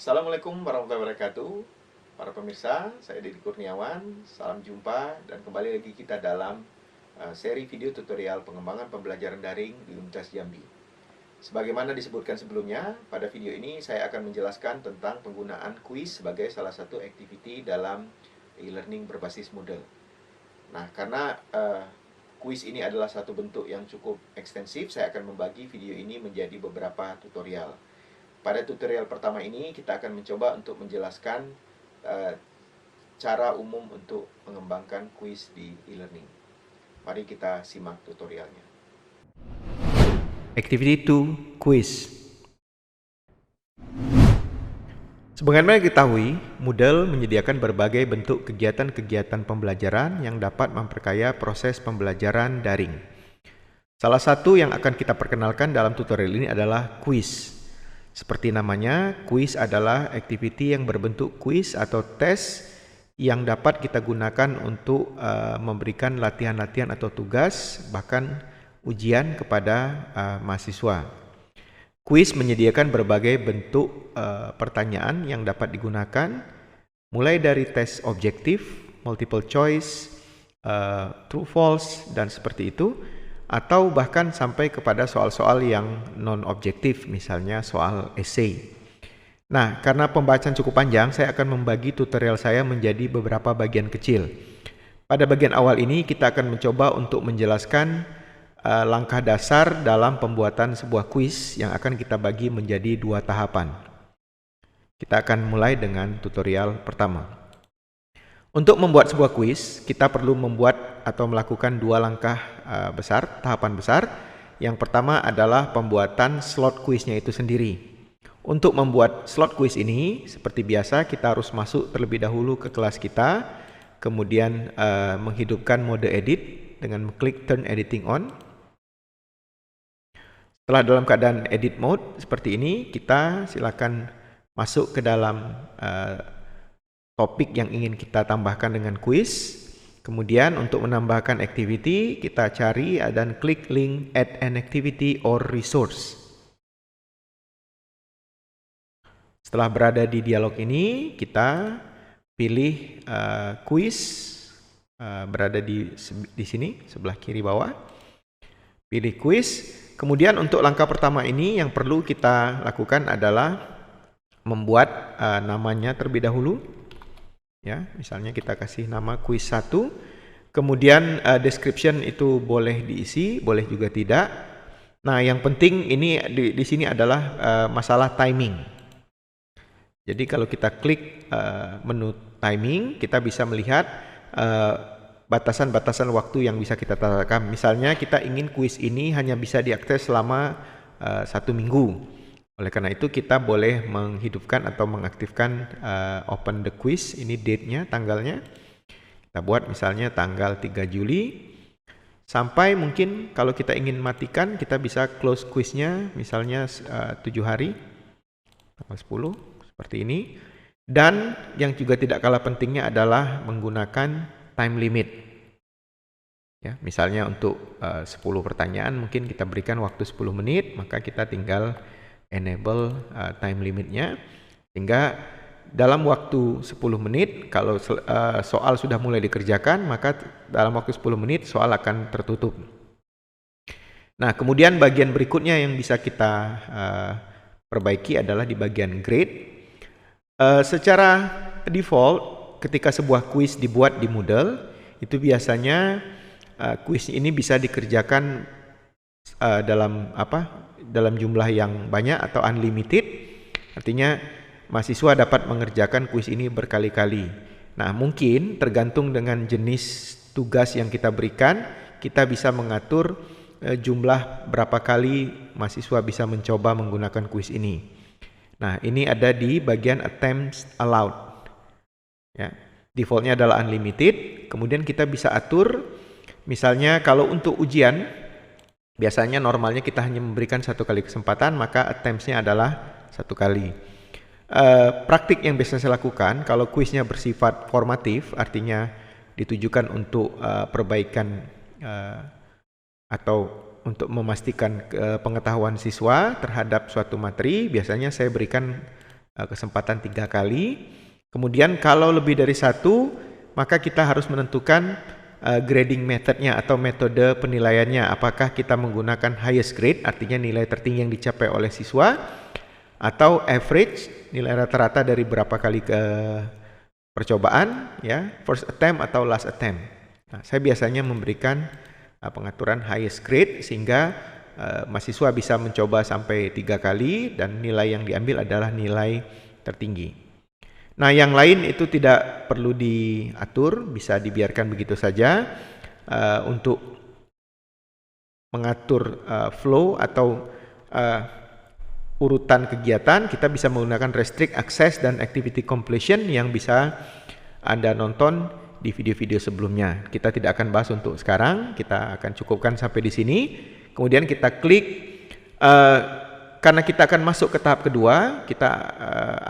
Assalamualaikum warahmatullahi wabarakatuh. Para pemirsa, saya Deddy Kurniawan. Salam jumpa dan kembali lagi kita dalam seri video tutorial pengembangan pembelajaran daring di Universitas Jambi. Sebagaimana disebutkan sebelumnya, pada video ini saya akan menjelaskan tentang penggunaan kuis sebagai salah satu activity dalam e-learning berbasis Moodle. Nah, karena kuis ini adalah satu bentuk yang cukup ekstensif, saya akan membagi video ini menjadi beberapa tutorial. Pada tutorial pertama ini, kita akan mencoba untuk menjelaskan cara umum untuk mengembangkan kuis di e-learning. Mari kita simak tutorialnya. Activity 2, Quiz. Sebagaimana diketahui, Moodle menyediakan berbagai bentuk kegiatan-kegiatan pembelajaran yang dapat memperkaya proses pembelajaran daring. Salah satu yang akan kita perkenalkan dalam tutorial ini adalah kuis. Seperti namanya, kuis adalah activity yang berbentuk kuis atau tes yang dapat kita gunakan untuk memberikan latihan-latihan atau tugas, bahkan ujian kepada mahasiswa. Kuis menyediakan berbagai bentuk pertanyaan yang dapat digunakan, mulai dari tes objektif, multiple choice, true false, dan seperti itu, atau bahkan sampai kepada soal-soal yang non-objektif, misalnya soal essay. Nah, karena pembacaan cukup panjang, saya akan membagi tutorial saya menjadi beberapa bagian kecil. Pada bagian awal ini, kita akan mencoba untuk menjelaskan langkah dasar dalam pembuatan sebuah kuis yang akan kita bagi menjadi 2 tahapan. Kita akan mulai dengan tutorial pertama. Untuk membuat sebuah kuis, kita perlu membuat atau melakukan 2 langkah besar, tahapan besar. Yang pertama adalah pembuatan slot kuisnya itu sendiri. Untuk membuat slot kuis ini, seperti biasa kita harus masuk terlebih dahulu ke kelas kita, kemudian menghidupkan mode edit dengan klik turn editing on. Setelah dalam keadaan edit mode seperti ini, kita silakan masuk ke dalam topik yang ingin kita tambahkan dengan kuis. Kemudian untuk menambahkan activity, kita cari dan klik link add an activity or resource. Setelah berada di dialog ini, kita pilih kuis, berada di sini sebelah kiri bawah. Pilih kuis. Kemudian untuk langkah pertama ini yang perlu kita lakukan adalah membuat namanya terlebih dahulu. Ya, misalnya kita kasih nama kuis 1, kemudian description itu boleh diisi, boleh juga tidak. Nah, yang penting ini di sini adalah masalah timing. Jadi kalau kita klik menu timing, kita bisa melihat batasan-batasan waktu yang bisa kita tetapkan. Misalnya kita ingin kuis ini hanya bisa diakses selama 1 minggu. Oleh karena itu kita boleh menghidupkan atau mengaktifkan open the quiz, ini date-nya, tanggalnya. Kita buat misalnya tanggal 3 Juli. Sampai mungkin kalau kita ingin matikan, kita bisa close quiz-nya misalnya 7 hari, tanggal 10, seperti ini. Dan yang juga tidak kalah pentingnya adalah menggunakan time limit. Ya, misalnya untuk 10 pertanyaan mungkin kita berikan waktu 10 menit, maka kita tinggal enable time limitnya, sehingga dalam waktu 10 menit kalau soal sudah mulai dikerjakan, maka dalam waktu 10 menit soal akan tertutup. Nah, kemudian bagian berikutnya yang bisa kita perbaiki adalah di bagian grade. Secara default ketika sebuah kuis dibuat di Moodle, itu biasanya kuis ini bisa dikerjakan dalam jumlah yang banyak atau unlimited. Artinya mahasiswa dapat mengerjakan kuis ini berkali-kali. Nah, mungkin tergantung dengan jenis tugas yang kita berikan, kita bisa mengatur jumlah berapa kali mahasiswa bisa mencoba menggunakan kuis ini. Nah, ini ada di bagian attempts allowed. Ya, defaultnya adalah unlimited. Kemudian kita bisa atur, misalnya kalau untuk ujian, biasanya normalnya kita hanya memberikan 1 kali kesempatan, maka attempts-nya adalah 1 kali. Praktik yang biasa saya lakukan, kalau kuisnya bersifat formatif, artinya ditujukan untuk perbaikan atau untuk memastikan pengetahuan siswa terhadap suatu materi, biasanya saya berikan kesempatan 3 kali. Kemudian kalau lebih dari 1, maka kita harus menentukan grading methodnya atau metode penilaiannya. Apakah kita menggunakan highest grade, artinya nilai tertinggi yang dicapai oleh siswa, atau average, nilai rata-rata dari berapa kali ke percobaan, ya, first attempt atau last attempt. Nah, saya biasanya memberikan pengaturan highest grade sehingga mahasiswa bisa mencoba sampai 3 kali dan nilai yang diambil adalah nilai tertinggi. Nah, yang lain itu tidak perlu diatur, bisa dibiarkan begitu saja. Untuk mengatur flow atau urutan kegiatan, kita bisa menggunakan restrict access dan activity completion yang bisa Anda nonton di video-video sebelumnya. Kita tidak akan bahas untuk sekarang, kita akan cukupkan sampai di sini. Kemudian kita klik, karena kita akan masuk ke tahap kedua, kita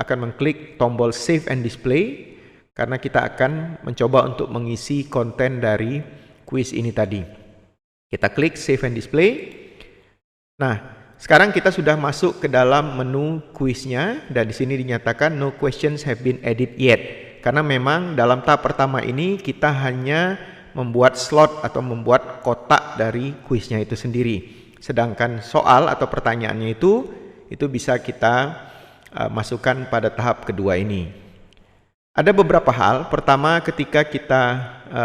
akan mengklik tombol save and display, karena kita akan mencoba untuk mengisi konten dari kuis ini tadi. Kita klik save and display. Nah, sekarang kita sudah masuk ke dalam menu kuisnya, dan di sini dinyatakan no questions have been added yet. Karena memang dalam tahap pertama ini kita hanya membuat slot atau membuat kotak dari kuisnya itu sendiri. Sedangkan soal atau pertanyaannya itu bisa kita masukkan pada tahap kedua ini. Ada beberapa hal. Pertama, ketika kita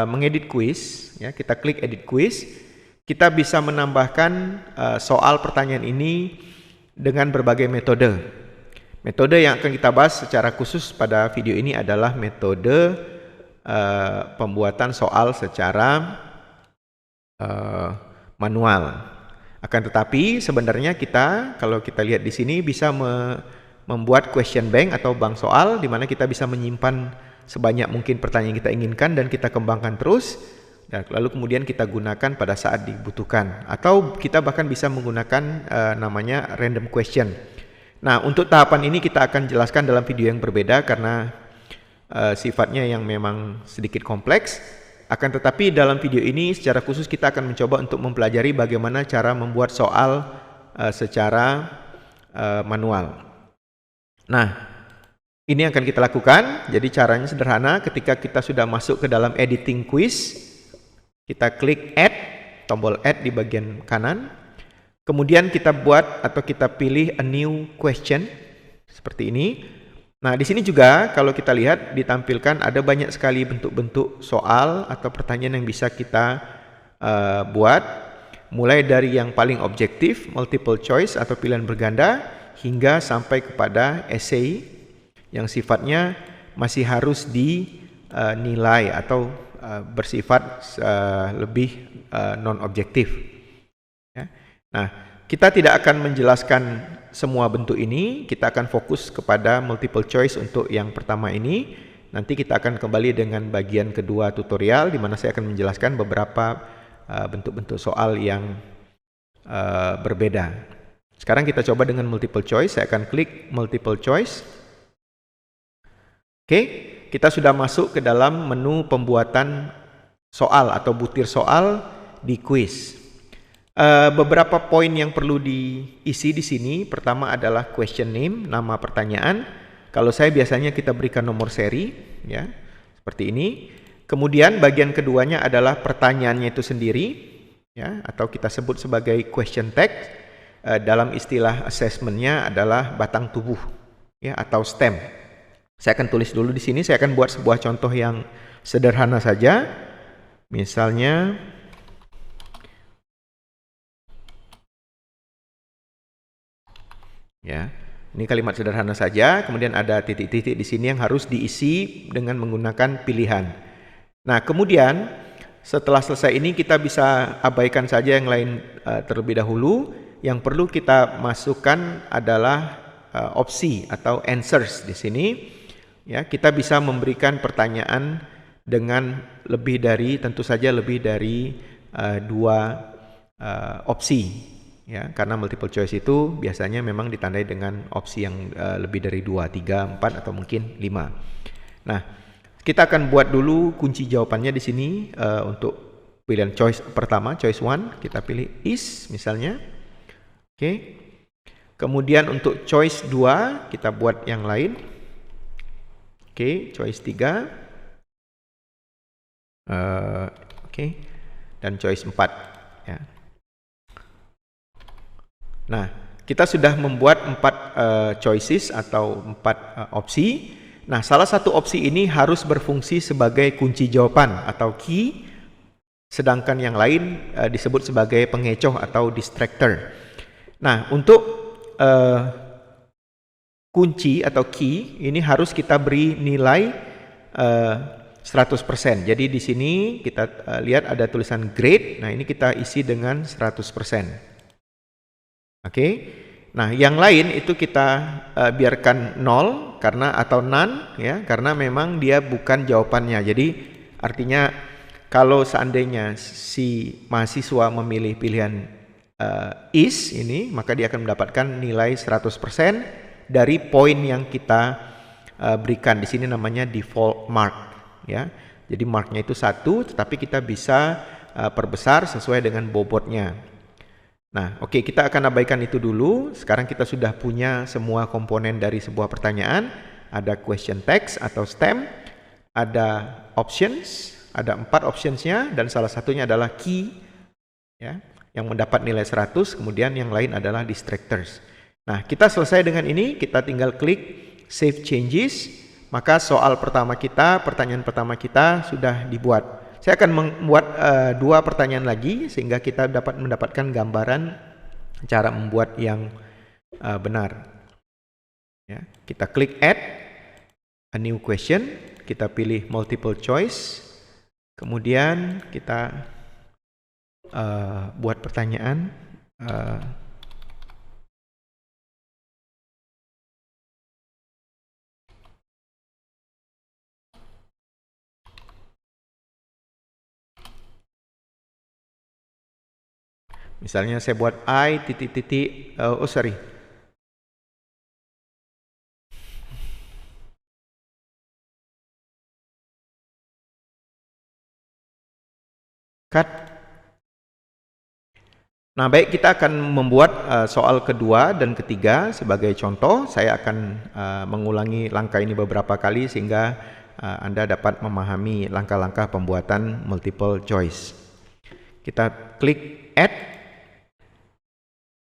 mengedit kuis, ya, kita klik edit kuis, kita bisa menambahkan soal pertanyaan ini dengan berbagai metode. Metode yang akan kita bahas secara khusus pada video ini adalah metode pembuatan soal secara manual. Akan tetapi sebenarnya kita, kalau kita lihat di sini, bisa membuat question bank atau bank soal, di mana kita bisa menyimpan sebanyak mungkin pertanyaan yang kita inginkan dan kita kembangkan terus, dan lalu kemudian kita gunakan pada saat dibutuhkan. Atau kita bahkan bisa menggunakan namanya random question. Nah, untuk tahapan ini kita akan jelaskan dalam video yang berbeda karena sifatnya yang memang sedikit kompleks. Akan tetapi dalam video ini secara khusus kita akan mencoba untuk mempelajari bagaimana cara membuat soal secara manual. Nah, ini yang akan kita lakukan. Jadi caranya sederhana, ketika kita sudah masuk ke dalam editing quiz, kita klik add, tombol add di bagian kanan. Kemudian kita buat atau kita pilih a new question seperti ini. Nah, di sini juga kalau kita lihat ditampilkan ada banyak sekali bentuk-bentuk soal atau pertanyaan yang bisa kita buat, mulai dari yang paling objektif, multiple choice atau pilihan berganda, hingga sampai kepada essay yang sifatnya masih harus dinilai atau bersifat lebih non-objektif. Ya. Nah, kita tidak akan menjelaskan semua bentuk ini, kita akan fokus kepada multiple choice untuk yang pertama ini. Nanti kita akan kembali dengan bagian kedua tutorial, di mana saya akan menjelaskan beberapa bentuk-bentuk soal yang berbeda. Sekarang kita coba dengan multiple choice, saya akan klik multiple choice. Oke, kita sudah masuk ke dalam menu pembuatan soal atau butir soal di kuis. Beberapa poin yang perlu diisi di sini. Pertama adalah question name, nama pertanyaan. Kalau saya biasanya kita berikan nomor seri, ya, seperti ini. Kemudian bagian keduanya adalah pertanyaannya itu sendiri, ya, atau kita sebut sebagai question text. Dalam istilah assessmentnya adalah batang tubuh, ya, atau stem. Saya akan tulis dulu di sini. Saya akan buat sebuah contoh yang sederhana saja. Misalnya, ya, ini kalimat sederhana saja. Kemudian ada titik-titik di sini yang harus diisi dengan menggunakan pilihan. Nah, kemudian setelah selesai ini kita bisa abaikan saja yang lain terlebih dahulu. Yang perlu kita masukkan adalah opsi atau answers di sini. Ya, kita bisa memberikan pertanyaan dengan tentu saja lebih dari 2 opsi. Ya, karena multiple choice itu biasanya memang ditandai dengan opsi yang lebih dari 2, 3, 4 atau mungkin 5. Nah, kita akan buat dulu kunci jawabannya di sini untuk pilihan choice pertama, choice 1, kita pilih is misalnya. Oke. Kemudian untuk choice 2 kita buat yang lain. Oke, choice 3. Oke. Dan choice 4 ya. Nah, kita sudah membuat 4 choices atau 4 opsi. Nah, salah satu opsi ini harus berfungsi sebagai kunci jawaban atau key, sedangkan yang lain disebut sebagai pengecoh atau distractor. Nah, untuk kunci atau key ini harus kita beri nilai 100%. Jadi di sini kita lihat ada tulisan grade. Nah, ini kita isi dengan 100%. Oke. Nah, yang lain itu kita biarkan 0 atau none ya, karena memang dia bukan jawabannya. Jadi artinya kalau seandainya si mahasiswa memilih pilihan is ini, maka dia akan mendapatkan nilai 100% dari poin yang kita berikan. Di sini namanya default mark ya. Jadi marknya itu 1, tetapi kita bisa perbesar sesuai dengan bobotnya. Nah, oke, kita akan abaikan itu dulu. Sekarang kita sudah punya semua komponen dari sebuah pertanyaan. Ada question text atau stem, ada options, ada 4 optionsnya, dan salah satunya adalah key ya, yang mendapat nilai 100, kemudian yang lain adalah distractors. Nah, kita selesai dengan ini, kita tinggal klik save changes, maka pertanyaan pertama kita sudah dibuat. Saya akan membuat 2 pertanyaan lagi sehingga kita dapat mendapatkan gambaran cara membuat yang benar. Ya, kita klik add a new question, kita pilih multiple choice, kemudian kita buat pertanyaan. Misalnya saya buat I titik-titik, cut. Nah, baik, kita akan membuat soal kedua dan ketiga sebagai contoh. Saya akan mengulangi langkah ini beberapa kali sehingga Anda dapat memahami langkah-langkah pembuatan multiple choice. Kita klik add,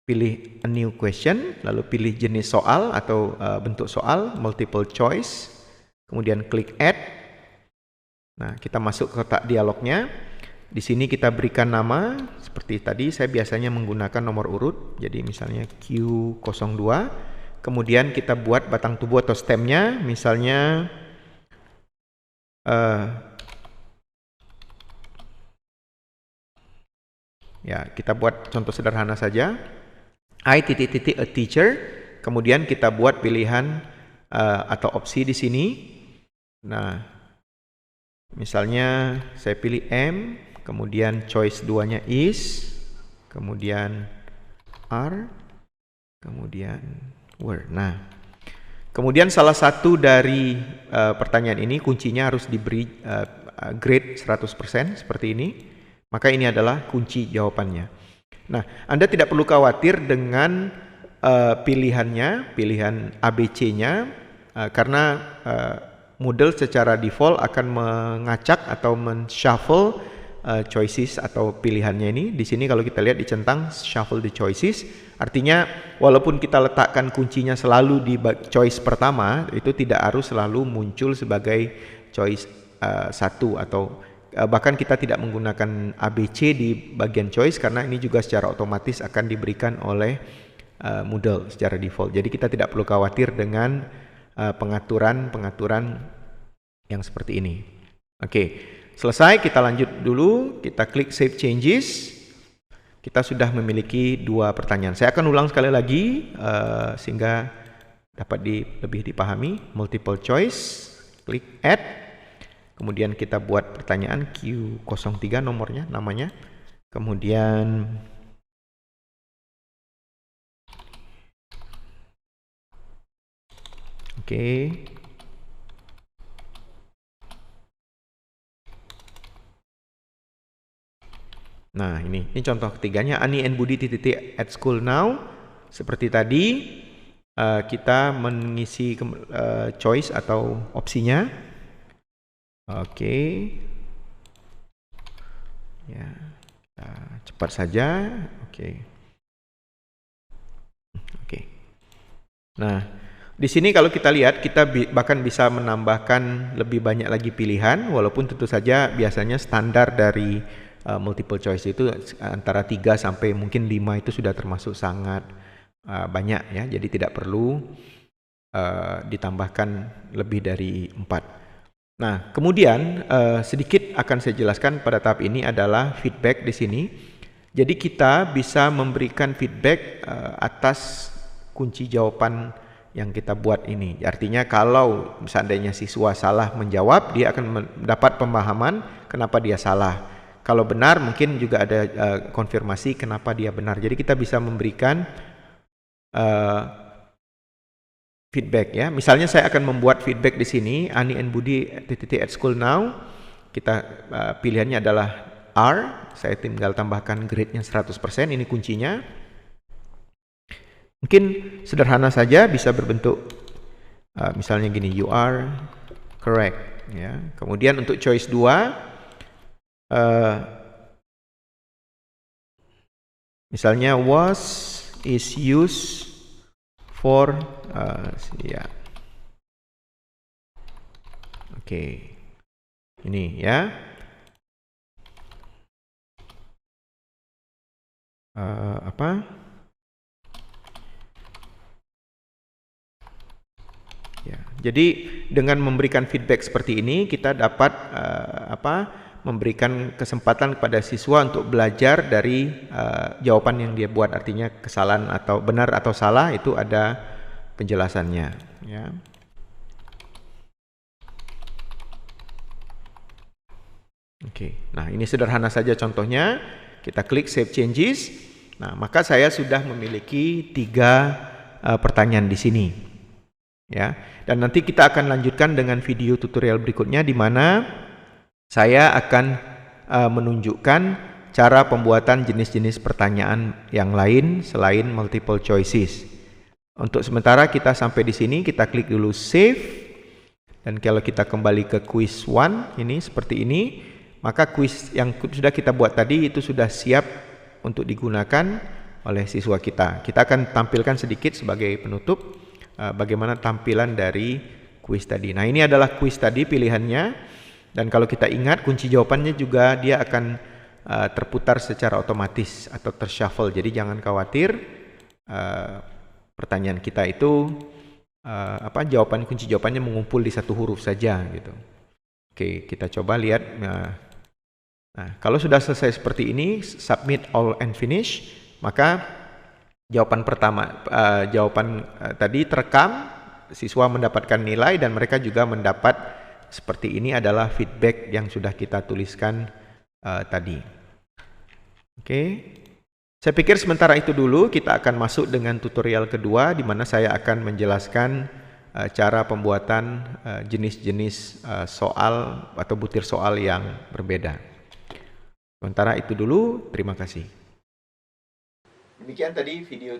pilih a new question, lalu pilih jenis soal atau bentuk soal, multiple choice, kemudian klik add. Nah, kita masuk ke kotak dialognya. Di sini kita berikan nama, seperti tadi saya biasanya menggunakan nomor urut, jadi misalnya Q02, kemudian kita buat batang tubuh atau stemnya, misalnya ya, kita buat contoh sederhana saja. I titik-titik a teacher, kemudian kita buat pilihan atau opsi di sini. Nah, misalnya saya pilih M, kemudian choice 2-nya is, kemudian R, kemudian were. Nah, kemudian salah satu dari pertanyaan ini kuncinya harus diberi grade 100% seperti ini. Maka ini adalah kunci jawabannya. Nah, Anda tidak perlu khawatir dengan pilihan ABC-nya karena Moodle secara default akan mengacak atau men-shuffle choices atau pilihannya ini. Di sini kalau kita lihat dicentang shuffle the choices, artinya walaupun kita letakkan kuncinya selalu di choice pertama, itu tidak harus selalu muncul sebagai choice 1 atau bahkan kita tidak menggunakan ABC di bagian choice karena ini juga secara otomatis akan diberikan oleh Moodle secara default. Jadi kita tidak perlu khawatir dengan pengaturan yang seperti ini. Oke, selesai, kita lanjut dulu, kita klik save changes. Kita sudah memiliki 2 pertanyaan. Saya akan ulang sekali lagi sehingga lebih dipahami. Multiple choice, klik add. Kemudian kita buat pertanyaan Q03 namanya. Kemudian oke. Nah, ini contoh ketiganya, Ani and Budi at school now. Seperti tadi, kita mengisi choice atau opsinya. Oke. Ya, cepat saja. Oke. Nah, di sini kalau kita lihat, kita bahkan bisa menambahkan lebih banyak lagi pilihan, walaupun tentu saja biasanya standar dari multiple choice itu antara 3 sampai mungkin 5 itu sudah termasuk sangat banyak ya. Jadi tidak perlu ditambahkan lebih dari 4. Nah, kemudian sedikit akan saya jelaskan pada tahap ini adalah feedback di sini. Jadi kita bisa memberikan feedback atas kunci jawaban yang kita buat ini. Artinya kalau seandainya siswa salah menjawab, dia akan mendapat pemahaman kenapa dia salah. Kalau benar mungkin juga ada konfirmasi kenapa dia benar. Jadi kita bisa memberikan feedback ya. Misalnya saya akan membuat feedback di sini, Ani and Budi at school now. Kita pilihannya adalah R. Saya tinggal tambahkan grade-nya 100%, ini kuncinya. Mungkin sederhana saja, bisa berbentuk misalnya gini, you are correct ya. Kemudian untuk choice 2 misalnya was is used for ya. Oke. Ini ya. Apa? Ya, jadi dengan memberikan feedback seperti ini kita dapat memberikan kesempatan kepada siswa untuk belajar dari jawaban yang dia buat. Artinya kesalahan atau benar atau salah itu ada penjelasannya ya. Oke. Nah, ini sederhana saja contohnya. Kita klik save changes. Nah, maka saya sudah memiliki 3 pertanyaan di sini. Ya. Dan nanti kita akan lanjutkan dengan video tutorial berikutnya di mana saya akan menunjukkan cara pembuatan jenis-jenis pertanyaan yang lain selain multiple choices. Untuk sementara kita sampai di sini, kita klik dulu save. Dan kalau kita kembali ke quiz 1 ini seperti ini, maka quiz yang sudah kita buat tadi itu sudah siap untuk digunakan oleh siswa kita. Kita akan tampilkan sedikit sebagai penutup bagaimana tampilan dari quiz tadi. Nah, ini adalah quiz tadi pilihannya. Dan kalau kita ingat kunci jawabannya juga dia akan terputar secara otomatis atau tershuffle. Jadi jangan khawatir, pertanyaan kita itu kunci jawabannya mengumpul di 1 huruf saja gitu. Oke, kita coba lihat. Nah, kalau sudah selesai seperti ini, submit all and finish, maka jawaban pertama tadi terekam, siswa mendapatkan nilai dan mereka juga mendapat seperti ini adalah feedback yang sudah kita tuliskan tadi. Oke. Saya pikir sementara itu dulu, kita akan masuk dengan tutorial kedua di mana saya akan menjelaskan cara pembuatan jenis-jenis soal atau butir soal yang berbeda. Sementara itu dulu, terima kasih. Demikian tadi video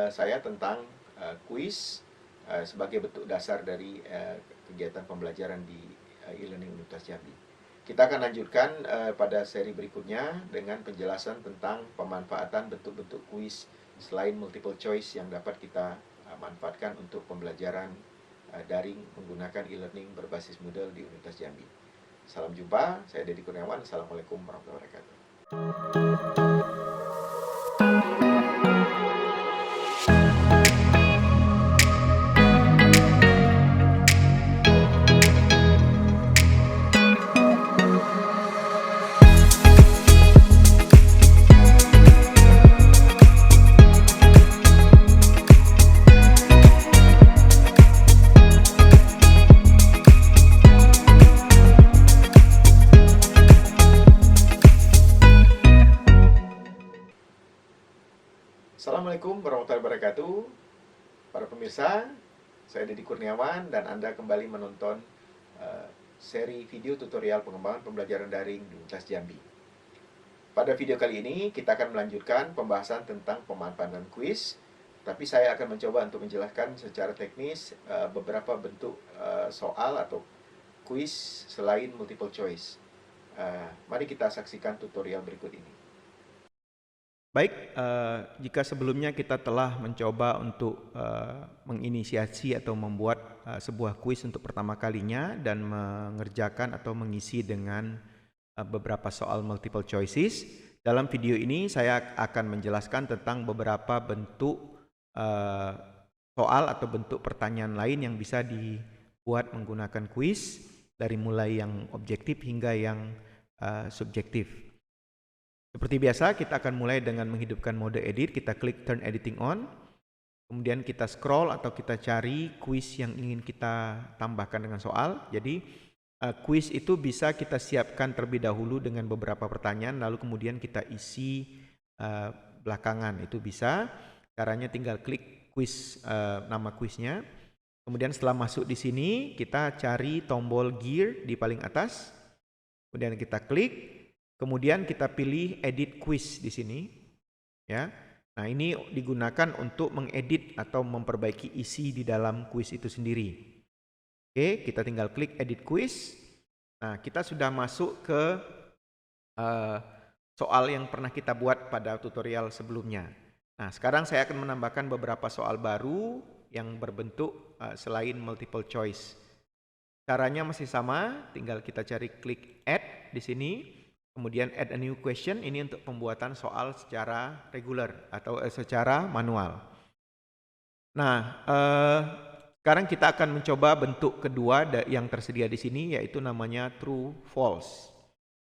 saya tentang kuis sebagai bentuk dasar dari kegiatan pembelajaran di e-learning Universitas Jambi. Kita akan lanjutkan pada seri berikutnya dengan penjelasan tentang pemanfaatan bentuk-bentuk kuis selain multiple choice yang dapat kita manfaatkan untuk pembelajaran daring menggunakan e-learning berbasis Moodle di Universitas Jambi. Salam jumpa, saya Deddy Kurniawan. Assalamualaikum warahmatullahi wabarakatuh. Saya Deddy Kurniawan dan Anda kembali menonton seri video tutorial pengembangan pembelajaran daring di Universitas Jambi. Pada video kali ini kita akan melanjutkan pembahasan tentang pemanfaatan kuis, tapi saya akan mencoba untuk menjelaskan secara teknis beberapa bentuk soal atau kuis selain multiple choice. Mari kita saksikan tutorial berikut ini. Baik, jika sebelumnya kita telah mencoba untuk menginisiasi atau membuat sebuah kuis untuk pertama kalinya dan mengerjakan atau mengisi dengan beberapa soal multiple choices, dalam video ini saya akan menjelaskan tentang beberapa bentuk soal atau bentuk pertanyaan lain yang bisa dibuat menggunakan kuis, dari mulai yang objektif hingga yang subjektif. Seperti biasa, kita akan mulai dengan menghidupkan mode edit. Kita klik turn editing on, kemudian kita scroll atau kita cari kuis yang ingin kita tambahkan dengan soal. Jadi kuis itu bisa kita siapkan terlebih dahulu dengan beberapa pertanyaan, lalu kemudian kita isi belakangan. Itu bisa, caranya tinggal klik kuis, nama kuisnya. Kemudian setelah masuk di sini, kita cari tombol gear di paling atas, kemudian kita klik. Kemudian kita pilih edit quiz di sini, ya. Nah, ini digunakan untuk mengedit atau memperbaiki isi di dalam kuis itu sendiri. Oke, kita tinggal klik edit quiz. Nah, kita sudah masuk ke soal yang pernah kita buat pada tutorial sebelumnya. Nah, sekarang saya akan menambahkan beberapa soal baru yang berbentuk selain multiple choice. Caranya masih sama, tinggal kita cari klik add di sini. Kemudian add a new question, ini untuk pembuatan soal secara regular atau secara manual. Nah, sekarang kita akan mencoba bentuk kedua yang tersedia di sini, yaitu namanya true false.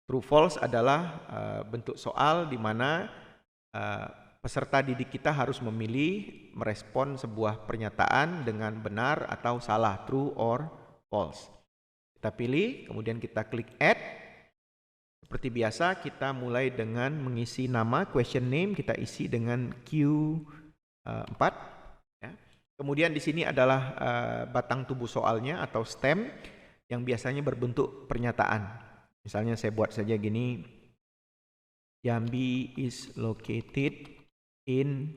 True false adalah bentuk soal di mana peserta didik kita harus memilih merespon sebuah pernyataan dengan benar atau salah, true or false. Kita pilih, kemudian kita klik add. Seperti biasa, kita mulai dengan mengisi nama, question name, kita isi dengan Q4. Ya. Kemudian di sini adalah batang tubuh soalnya atau stem yang biasanya berbentuk pernyataan. Misalnya saya buat saja gini, Jambi is located in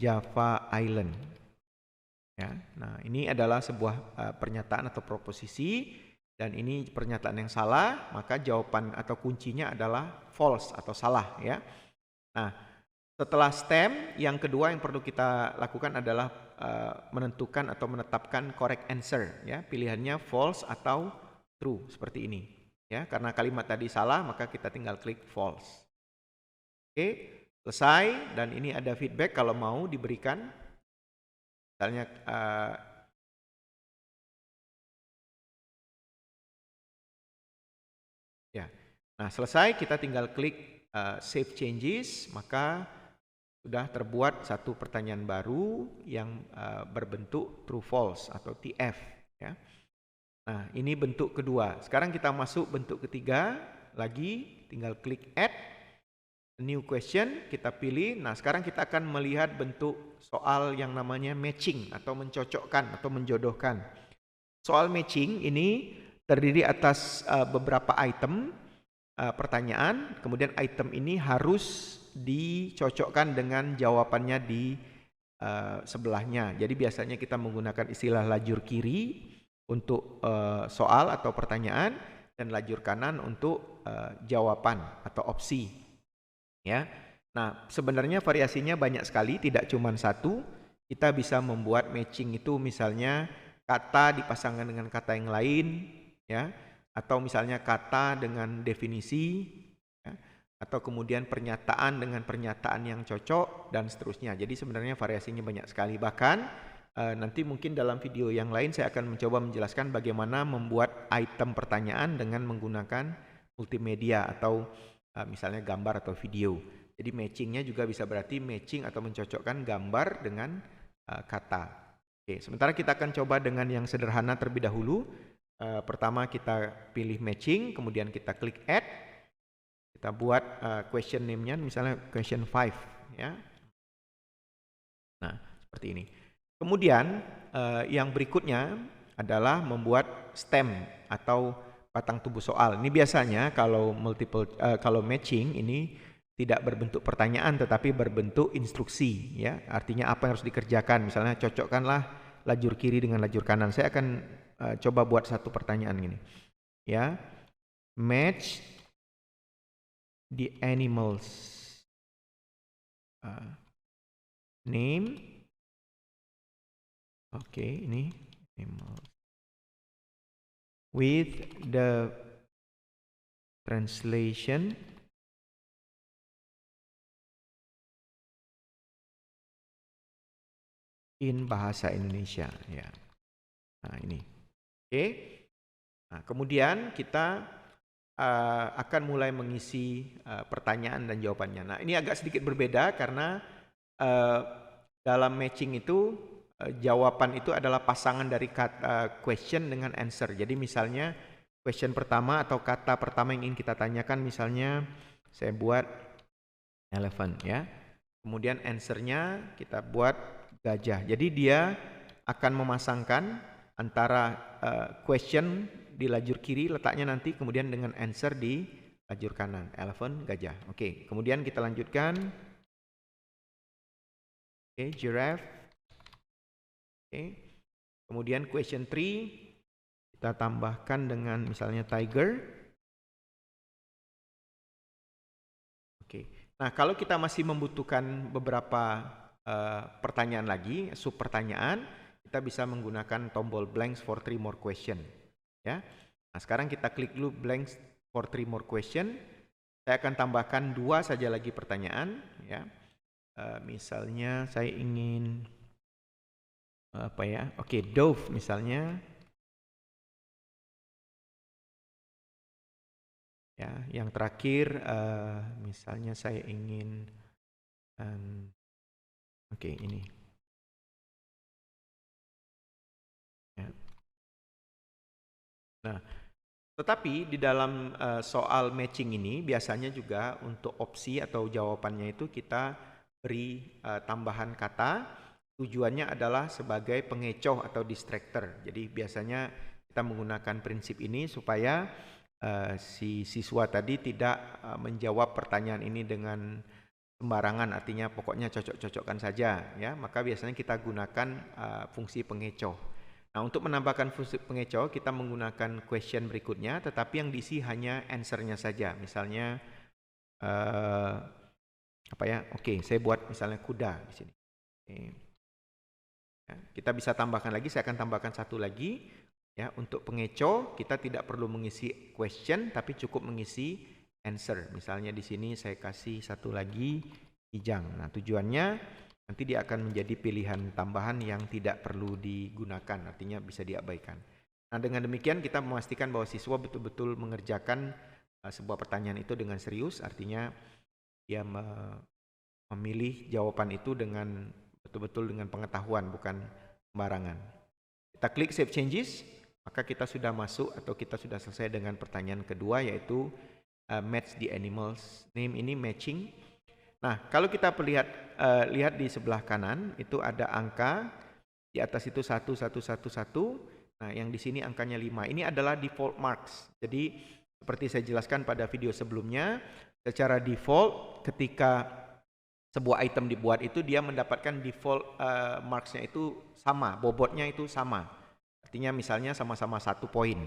Java Island. Ya. Nah, ini adalah sebuah pernyataan atau proposisi. Dan ini pernyataan yang salah, maka jawaban atau kuncinya adalah false atau salah, ya. Nah, setelah stem, yang kedua yang perlu kita lakukan adalah menentukan atau menetapkan correct answer, ya. Pilihannya false atau true seperti ini, ya. Karena kalimat tadi salah, maka kita tinggal klik false. Oke, selesai. Dan ini ada feedback kalau mau diberikan. Misalnya ya. Nah, selesai, kita tinggal klik save changes, maka sudah terbuat satu pertanyaan baru yang berbentuk true false atau TF, ya. Nah, ini bentuk kedua. Sekarang kita masuk bentuk ketiga lagi, tinggal klik add new question, kita pilih. Nah, sekarang kita akan melihat bentuk soal yang namanya matching atau mencocokkan atau menjodohkan. Soal matching ini terdiri atas beberapa item pertanyaan, kemudian item ini harus dicocokkan dengan jawabannya di sebelahnya. Jadi biasanya kita menggunakan istilah lajur kiri untuk soal atau pertanyaan dan lajur kanan untuk jawaban atau opsi. Ya. Nah, sebenarnya variasinya banyak sekali, tidak cuma satu. Kita bisa membuat matching itu misalnya kata dipasangkan dengan kata yang lain, ya, atau misalnya kata dengan definisi, ya, atau kemudian pernyataan dengan pernyataan yang cocok dan seterusnya. Jadi sebenarnya variasinya banyak sekali. Bahkan nanti mungkin dalam video yang lain saya akan mencoba menjelaskan bagaimana membuat item pertanyaan dengan menggunakan multimedia atau misalnya gambar atau video. Jadi matchingnya juga bisa berarti matching atau mencocokkan gambar dengan kata. Oke, sementara kita akan coba dengan yang sederhana terlebih dahulu. Pertama kita pilih matching, kemudian kita klik add. Kita buat question name-nya misalnya question 5, ya. Nah, seperti ini. Kemudian yang berikutnya adalah membuat stem atau batang tubuh soal. Ini biasanya kalau kalau matching ini tidak berbentuk pertanyaan tetapi berbentuk instruksi, ya. Artinya apa yang harus dikerjakan. Misalnya cocokkanlah lajur kiri dengan lajur kanan. Saya akan coba buat satu pertanyaan gini. Ya. Match the animals name. Oke, ini animals with the translation in bahasa Indonesia, ya. Nah, ini. Oke. Nah, kemudian kita akan mulai mengisi pertanyaan dan jawabannya. Nah, ini agak sedikit berbeda karena dalam matching itu jawaban itu adalah pasangan dari kata question dengan answer. Jadi misalnya question pertama atau kata pertama yang ingin kita tanyakan, misalnya saya buat elephant, ya. Kemudian answernya kita buat gajah. Jadi dia akan memasangkan antara question di lajur kiri letaknya nanti, kemudian dengan answer di lajur kanan, elephant, gajah. Oke, kemudian kita lanjutkan. Oke, giraffe. Oke. Kemudian question 3 kita tambahkan dengan misalnya tiger. Oke. Nah, kalau kita masih membutuhkan beberapa pertanyaan lagi, sub pertanyaan, kita bisa menggunakan tombol blanks for 3 more question, ya. Nah, sekarang kita klik dulu blanks for 3 more question. Saya akan tambahkan 2 saja lagi pertanyaan, ya. Misalnya saya ingin apa ya? Oke, dove misalnya. Ya, yang terakhir misalnya saya ingin oke, ini. Ya. Nah, tetapi di dalam soal matching ini biasanya juga untuk opsi atau jawabannya itu kita beri tambahan kata. Tujuannya adalah sebagai pengecoh atau distractor. Jadi biasanya kita menggunakan prinsip ini supaya si siswa tadi tidak menjawab pertanyaan ini dengan sembarangan, artinya pokoknya cocok-cocokkan saja, ya. Maka biasanya kita gunakan fungsi pengecoh. Nah, untuk menambahkan fungsi pengecoh kita menggunakan question berikutnya, tetapi yang diisi hanya answernya saja. Misalnya apa ya? Oke, saya buat misalnya kuda di sini. Oke. Ya, kita bisa tambahkan lagi. Saya akan tambahkan satu lagi. Ya, untuk pengecoh kita tidak perlu mengisi question, tapi cukup mengisi answer. Misalnya di sini saya kasih satu lagi kijang. Nah, tujuannya nanti dia akan menjadi pilihan tambahan yang tidak perlu digunakan, artinya bisa diabaikan. Nah, dengan demikian kita memastikan bahwa siswa betul-betul mengerjakan sebuah pertanyaan itu dengan serius, artinya dia memilih jawaban itu dengan betul-betul dengan pengetahuan, bukan sembarangan. Kita klik save changes, maka kita sudah masuk atau kita sudah selesai dengan pertanyaan kedua, yaitu match the animals name. Ini matching. Nah, kalau kita lihat di sebelah kanan itu ada angka, di atas itu 1, 1, 1, 1. Nah, yang di sini angkanya 5. Ini adalah default marks. Jadi seperti saya jelaskan pada video sebelumnya, secara default ketika sebuah item dibuat itu dia mendapatkan default marksnya itu sama, bobotnya itu sama. Artinya misalnya sama-sama 1 poin,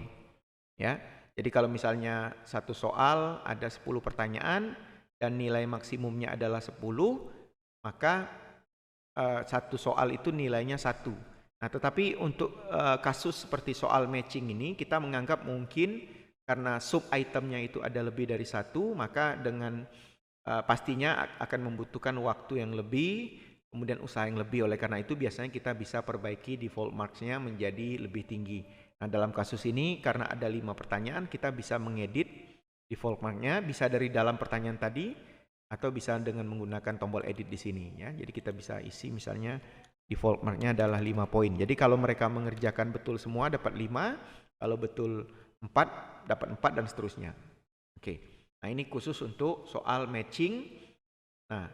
ya. Jadi kalau misalnya satu soal ada 10 pertanyaan dan nilai maksimumnya adalah 10, maka satu soal itu nilainya 1. Nah, tetapi untuk kasus seperti soal matching ini kita menganggap mungkin karena sub itemnya itu ada lebih dari 1, maka dengan pastinya akan membutuhkan waktu yang lebih, kemudian usaha yang lebih. Oleh karena itu biasanya kita bisa perbaiki default marksnya menjadi lebih tinggi. Nah, dalam kasus ini karena ada 5 pertanyaan, kita bisa mengedit default marknya, bisa dari dalam pertanyaan tadi atau bisa dengan menggunakan tombol edit di sini, ya. Jadi kita bisa isi misalnya default marknya adalah 5 poin. Jadi kalau mereka mengerjakan betul semua dapat 5, kalau betul 4 dapat 4 dan seterusnya. Oke. Nah, ini khusus untuk soal matching. Nah,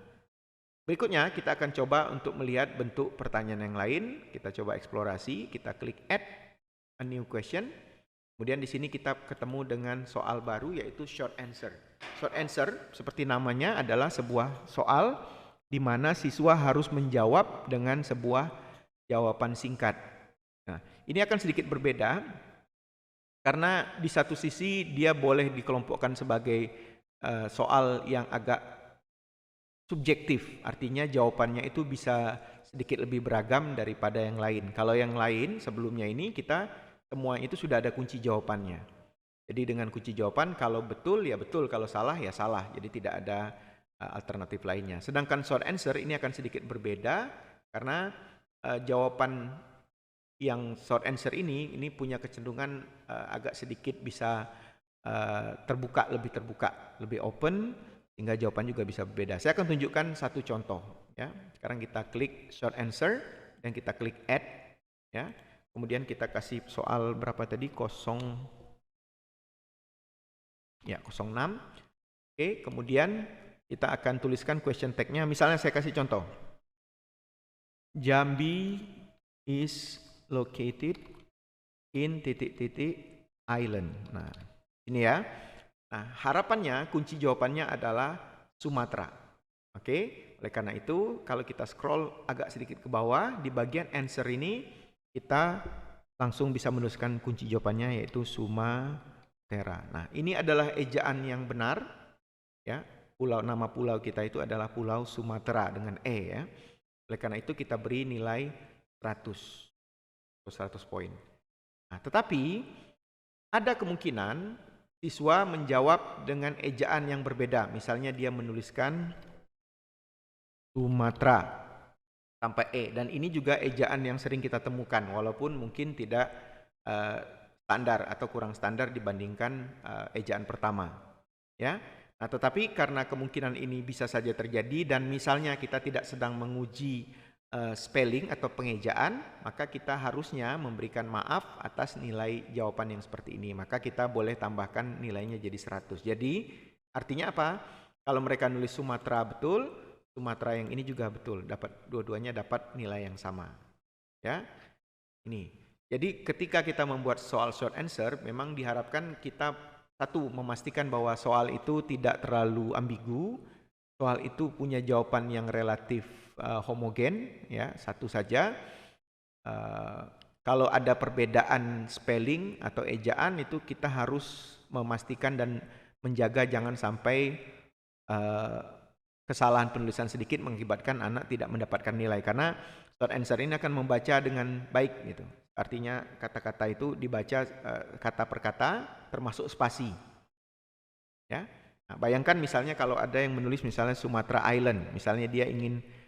Berikutnya kita akan coba untuk melihat bentuk pertanyaan yang lain. Kita coba eksplorasi, kita klik add a new question. Kemudian di sini kita ketemu dengan soal baru yaitu short answer. Short answer seperti namanya adalah sebuah soal di mana siswa harus menjawab dengan sebuah jawaban singkat. Nah, ini akan sedikit berbeda karena di satu sisi dia boleh dikelompokkan sebagai soal yang agak subjektif, artinya jawabannya itu bisa sedikit lebih beragam daripada yang lain. Kalau yang lain sebelumnya ini kita semua itu sudah ada kunci jawabannya. Jadi dengan kunci jawaban kalau betul ya betul, kalau salah ya salah. Jadi tidak ada alternatif lainnya. Sedangkan short answer ini akan sedikit berbeda karena jawaban yang short answer ini punya kecenderungan agak sedikit bisa terbuka, lebih open, sehingga jawaban juga bisa berbeda. Saya akan tunjukkan satu contoh ya. Sekarang kita klik short answer dan kita klik add ya. Kemudian kita kasih soal berapa tadi? 06. Oke, kemudian kita akan tuliskan question tag-nya. Misalnya saya kasih contoh. Jambi is located in titik-titik island. Nah, ini ya. Nah, harapannya kunci jawabannya adalah Sumatera. Oke, oleh karena itu kalau kita scroll agak sedikit ke bawah di bagian answer ini kita langsung bisa menuliskan kunci jawabannya yaitu Sumatera. Nah, ini adalah ejaan yang benar ya. Nama pulau kita itu adalah Pulau Sumatera dengan E ya. Oleh karena itu kita beri nilai 100 poin. Nah, tetapi ada kemungkinan siswa menjawab dengan ejaan yang berbeda. Misalnya dia menuliskan Sumatera sampai E. Dan ini juga ejaan yang sering kita temukan. Walaupun mungkin tidak standar atau kurang standar dibandingkan ejaan pertama. Ya. Nah, tetapi karena kemungkinan ini bisa saja terjadi dan misalnya kita tidak sedang menguji spelling atau pengejaan, maka kita harusnya memberikan maaf atas nilai jawaban yang seperti ini. Maka kita boleh tambahkan nilainya jadi 100. Jadi artinya apa? Kalau mereka nulis Sumatera betul, Sumatera yang ini juga betul. Dua-duanya dapat nilai yang sama. Ya, ini. Jadi ketika kita membuat soal short answer, memang diharapkan kita satu memastikan bahwa soal itu tidak terlalu ambigu. Soal itu punya jawaban yang relatif homogen, ya satu saja. Kalau ada perbedaan spelling atau ejaan itu kita harus memastikan dan menjaga jangan sampai kesalahan penulisan sedikit mengakibatkan anak tidak mendapatkan nilai karena short answer ini akan membaca dengan baik gitu. Artinya kata-kata itu dibaca kata per kata termasuk spasi. Ya. Nah, bayangkan misalnya kalau ada yang menulis misalnya Sumatera Island, misalnya dia ingin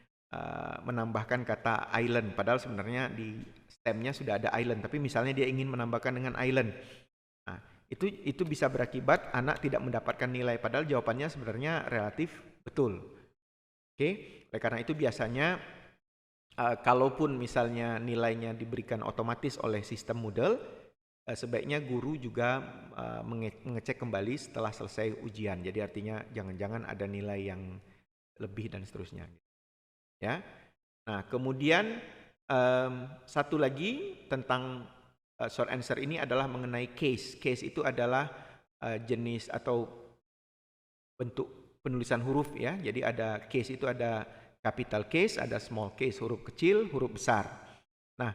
menambahkan kata island, padahal sebenarnya di stemnya sudah ada island, tapi misalnya dia ingin menambahkan dengan island. Nah, itu bisa berakibat anak tidak mendapatkan nilai, padahal jawabannya sebenarnya relatif betul. Oke, oleh karena itu biasanya kalaupun misalnya nilainya diberikan otomatis oleh sistem Moodle, sebaiknya guru juga mengecek kembali setelah selesai ujian. Jadi artinya jangan-jangan ada nilai yang lebih dan seterusnya. Ya. Nah, kemudian satu lagi tentang short answer ini adalah mengenai case. Case itu adalah jenis atau bentuk penulisan huruf ya. Jadi ada case itu ada capital case, ada small case, huruf kecil, huruf besar. Nah,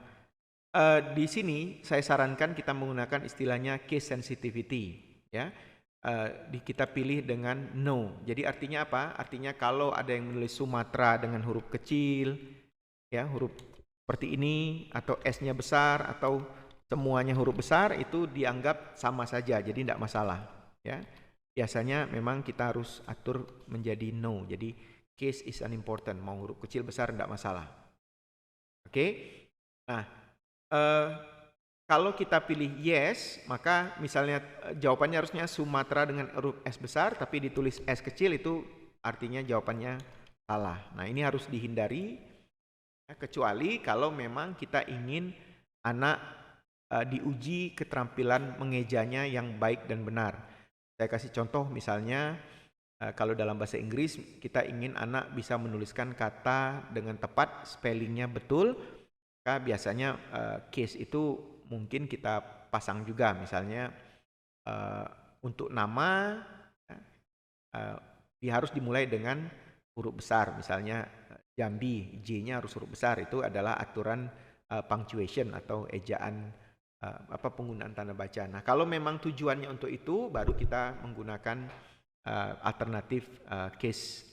di sini saya sarankan kita menggunakan istilahnya case sensitivity ya. Kita pilih dengan no. Jadi artinya apa? Artinya kalau ada yang menulis Sumatera dengan huruf kecil ya, huruf seperti ini atau S-nya besar atau semuanya huruf besar itu dianggap sama saja. Jadi tidak masalah ya. Biasanya memang kita harus atur menjadi no. Jadi case is unimportant, mau huruf kecil besar tidak masalah. Oke. Nah, kalau kita pilih yes, maka misalnya jawabannya harusnya Sumatera dengan huruf S besar, tapi ditulis S kecil, itu artinya jawabannya salah. Nah, ini harus dihindari, kecuali kalau memang kita ingin anak diuji keterampilan mengejanya yang baik dan benar. Saya kasih contoh misalnya, Kalau dalam bahasa Inggris kita ingin anak bisa menuliskan kata dengan tepat, spellingnya betul, maka biasanya case itu mungkin kita pasang juga, misalnya untuk nama dia harus dimulai dengan huruf besar, misalnya Jambi, J-nya harus huruf besar, itu adalah aturan punctuation atau ejaan penggunaan tanda baca. Nah, kalau memang tujuannya untuk itu, baru kita menggunakan alternatif case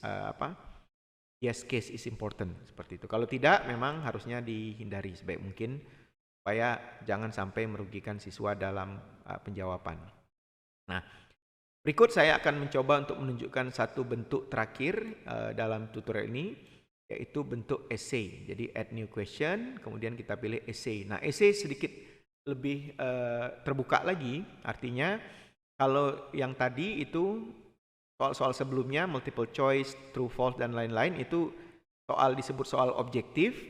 yes, case is important, seperti itu. Kalau tidak, memang harusnya dihindari sebaik mungkin supaya jangan sampai merugikan siswa dalam penjawaban. Nah, berikut saya akan mencoba untuk menunjukkan satu bentuk terakhir dalam tutorial ini, yaitu bentuk essay. Jadi add new question, kemudian kita pilih essay. Nah, essay sedikit lebih terbuka lagi, artinya kalau yang tadi itu soal-soal sebelumnya, multiple choice, true, false, dan lain-lain, itu disebut soal objektif,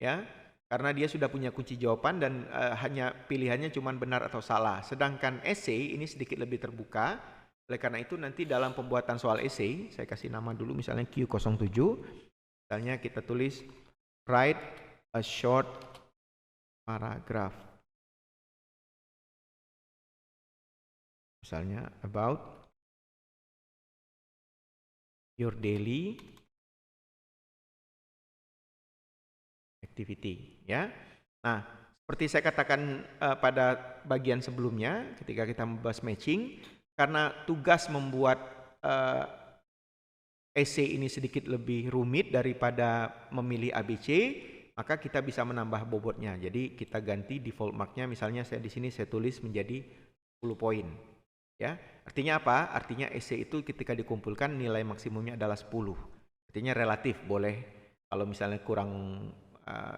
ya, karena dia sudah punya kunci jawaban dan hanya pilihannya cuma benar atau salah. Sedangkan essay ini sedikit lebih terbuka, oleh karena itu nanti dalam pembuatan soal essay, saya kasih nama dulu misalnya Q07, misalnya kita tulis write a short paragraph, misalnya about your daily activity, ya. Nah, seperti saya katakan pada bagian sebelumnya ketika kita membahas matching, karena tugas membuat essay ini sedikit lebih rumit daripada memilih ABC, maka kita bisa menambah bobotnya. Jadi kita ganti default marknya, misalnya saya di sini saya tulis menjadi 10 poin. Ya, artinya apa? Artinya essay itu ketika dikumpulkan nilai maksimumnya adalah 10. Artinya relatif, boleh kalau misalnya kurang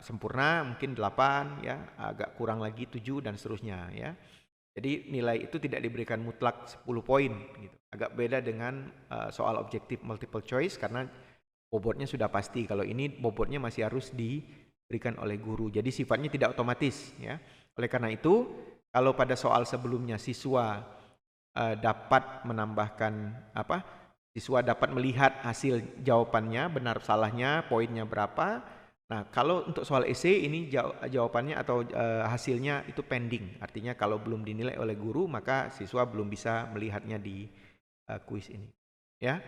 sempurna mungkin 8, ya, agak kurang lagi 7 dan seterusnya, ya. Jadi nilai itu tidak diberikan mutlak 10 poin gitu. Agak beda dengan soal objektif multiple choice karena bobotnya sudah pasti. Kalau ini bobotnya masih harus diberikan oleh guru. Jadi sifatnya tidak otomatis, ya. Oleh karena itu, kalau pada soal sebelumnya siswa dapat menambahkan siswa dapat melihat hasil jawabannya, benar salahnya, poinnya berapa. Nah, kalau untuk soal essay ini jawabannya atau hasilnya itu pending. Artinya kalau belum dinilai oleh guru, maka siswa belum bisa melihatnya di kuis ini. Ya.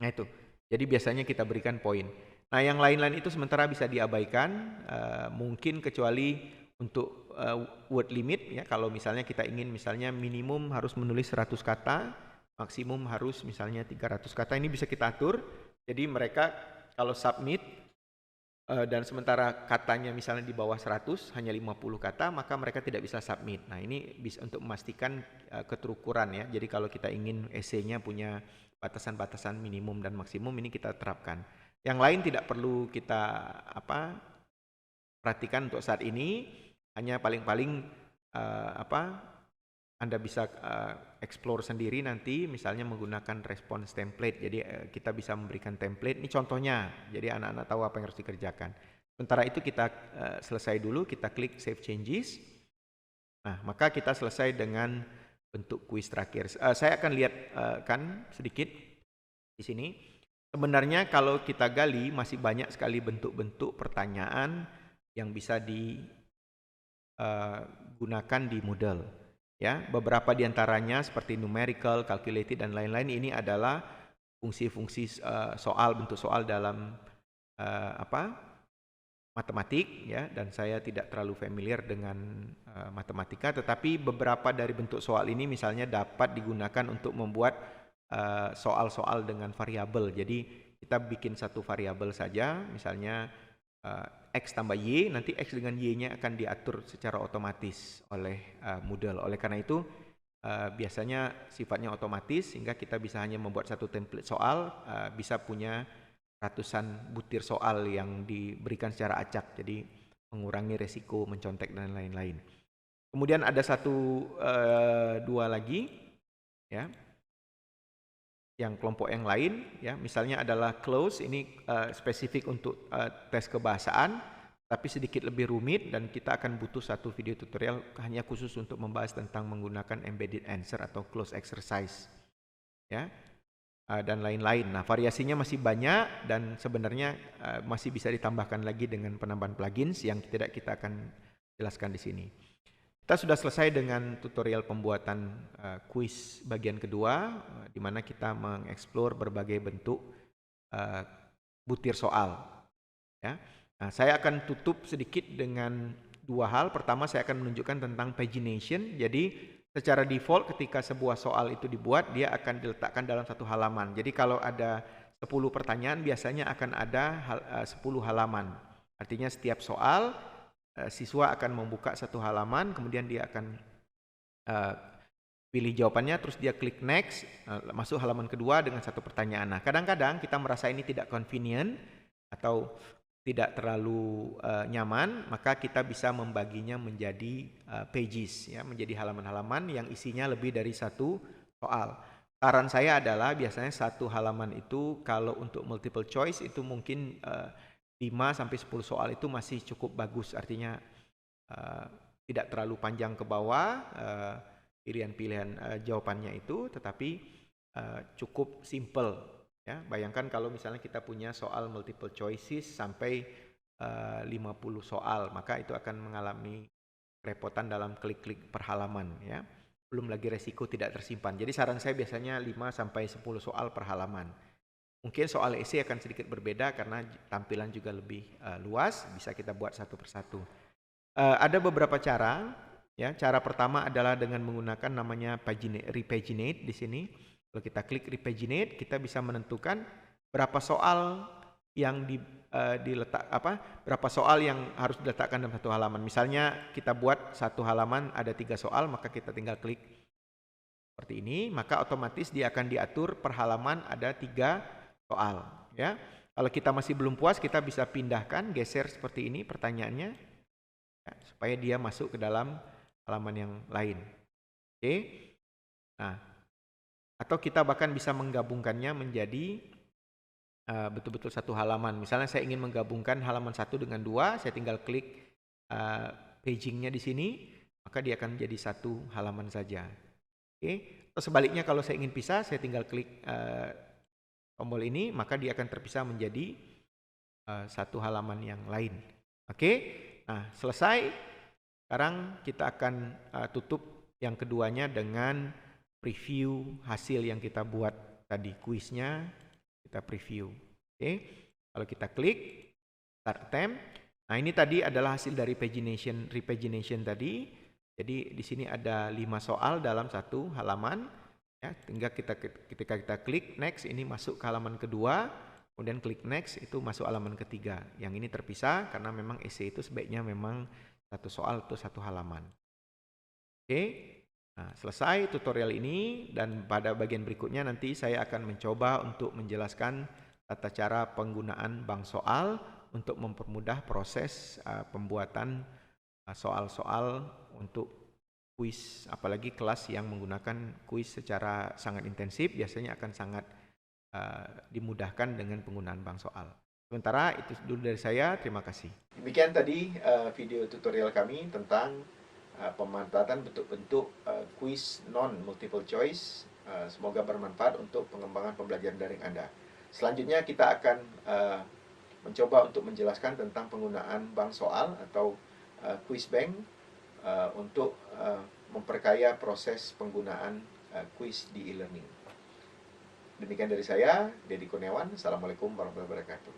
Nah, itu. Jadi biasanya kita berikan poin. Nah, yang lain-lain itu sementara bisa diabaikan, mungkin kecuali untuk word limit, ya. Kalau misalnya kita ingin misalnya minimum harus menulis 100 kata, maksimum harus misalnya 300 kata, ini bisa kita atur. Jadi mereka kalau submit dan sementara katanya misalnya di bawah 100, hanya 50 kata, maka mereka tidak bisa submit. Nah, ini bisa untuk memastikan keterukuran, ya. Jadi kalau kita ingin essay-nya punya batasan-batasan minimum dan maksimum, ini kita terapkan. Yang lain tidak perlu kita perhatikan untuk saat ini, hanya paling-paling Anda bisa explore sendiri nanti, misalnya menggunakan response template. Jadi kita bisa memberikan template, ini contohnya, jadi anak-anak tahu apa yang harus dikerjakan. Sementara itu kita selesai dulu, kita klik save changes. Nah, maka kita selesai dengan bentuk kuis terakhir. Saya akan lihatkan sedikit di sini. Sebenarnya kalau kita gali masih banyak sekali bentuk-bentuk pertanyaan yang bisa digunakan di Moodle. Ya, beberapa diantaranya seperti numerical, calculated, dan lain-lain ini adalah fungsi-fungsi soal, bentuk soal dalam matematik, ya, dan saya tidak terlalu familiar dengan matematika, tetapi beberapa dari bentuk soal ini misalnya dapat digunakan untuk membuat soal-soal dengan variabel. Jadi kita bikin satu variabel saja, misalnya X tambah Y, nanti X dengan Y-nya akan diatur secara otomatis oleh Moodle. Oleh karena itu biasanya sifatnya otomatis, sehingga kita bisa hanya membuat satu template soal, bisa punya ratusan butir soal yang diberikan secara acak, jadi mengurangi resiko mencontek dan lain-lain. Kemudian ada dua lagi, ya, yang kelompok yang lain, ya, misalnya adalah close, ini spesifik untuk tes kebahasaan, tapi sedikit lebih rumit dan kita akan butuh satu video tutorial hanya khusus untuk membahas tentang menggunakan embedded answer atau close exercise, ya. dan lain-lain. Nah, variasinya masih banyak dan sebenarnya masih bisa ditambahkan lagi dengan penambahan plugins yang tidak kita akan jelaskan di sini. Kita sudah selesai dengan tutorial pembuatan kuis bagian kedua, di mana kita mengeksplor berbagai bentuk butir soal. Ya. Nah, saya akan tutup sedikit dengan dua hal. Pertama, saya akan menunjukkan tentang pagination. Jadi, secara default ketika sebuah soal itu dibuat, dia akan diletakkan dalam satu halaman. Jadi, kalau ada 10 pertanyaan, biasanya akan ada 10 halaman. Artinya setiap soal siswa akan membuka satu halaman, kemudian dia akan pilih jawabannya, terus dia klik next, masuk halaman kedua dengan satu pertanyaan. Nah, kadang-kadang kita merasa ini tidak convenient atau tidak terlalu nyaman, maka kita bisa membaginya menjadi pages, ya, menjadi halaman-halaman yang isinya lebih dari satu soal. Saran saya adalah biasanya satu halaman itu kalau untuk multiple choice itu mungkin 5-10 soal itu masih cukup bagus, artinya tidak terlalu panjang ke bawah pilihan-pilihan jawabannya itu, tetapi cukup simple. Ya, bayangkan kalau misalnya kita punya soal multiple choices sampai 50 soal, maka itu akan mengalami kerepotan dalam klik-klik per halaman, ya. Belum lagi resiko tidak tersimpan. Jadi saran saya biasanya 5-10 soal per halaman. Mungkin soal esai akan sedikit berbeda karena tampilan juga lebih luas, bisa kita buat satu persatu. Ada beberapa cara, ya. Cara pertama adalah dengan menggunakan namanya repaginate di sini. Kalau kita klik repaginate, kita bisa menentukan berapa soal yang berapa soal yang harus diletakkan dalam satu halaman. Misalnya kita buat satu halaman ada 3 soal, maka kita tinggal klik seperti ini, maka otomatis dia akan diatur per halaman ada 3 soal, ya. Kalau kita masih belum puas, kita bisa pindahkan, geser seperti ini pertanyaannya, ya, supaya dia masuk ke dalam halaman yang lain. Oke. Nah, atau kita bahkan bisa menggabungkannya menjadi betul-betul satu halaman. Misalnya saya ingin menggabungkan halaman 1 dengan 2, saya tinggal klik pagingnya di sini, maka dia akan menjadi satu halaman saja. Oke. Atau sebaliknya kalau saya ingin pisah, saya tinggal klik tombol ini, maka dia akan terpisah menjadi satu halaman yang lain. Oke, nah selesai. Sekarang kita akan tutup yang keduanya dengan preview hasil yang kita buat tadi, kuisnya kita preview. Oke, kalau kita klik start attempt, nah ini tadi adalah hasil dari repagination tadi. Jadi di sini ada 5 soal dalam satu halaman. Ya, ketika kita klik next, ini masuk ke halaman kedua, kemudian klik next, itu masuk halaman ketiga. Yang ini terpisah karena memang esai itu sebaiknya memang satu soal atau satu halaman. Oke, nah selesai tutorial ini, dan pada bagian berikutnya nanti saya akan mencoba untuk menjelaskan tata cara penggunaan bank soal untuk mempermudah proses pembuatan soal-soal untuk kuis, apalagi kelas yang menggunakan kuis secara sangat intensif, biasanya akan sangat dimudahkan dengan penggunaan bank soal. Sementara itu dulu dari saya, terima kasih. Demikian tadi video tutorial kami tentang pemanfaatan bentuk-bentuk kuis non multiple choice. Semoga bermanfaat untuk pengembangan pembelajaran daring Anda. Selanjutnya kita akan mencoba untuk menjelaskan tentang penggunaan bank soal atau quiz bank untuk memperkaya proses penggunaan kuis di e-learning. Demikian dari saya, Deddy Kurniawan. Assalamualaikum warahmatullahi wabarakatuh.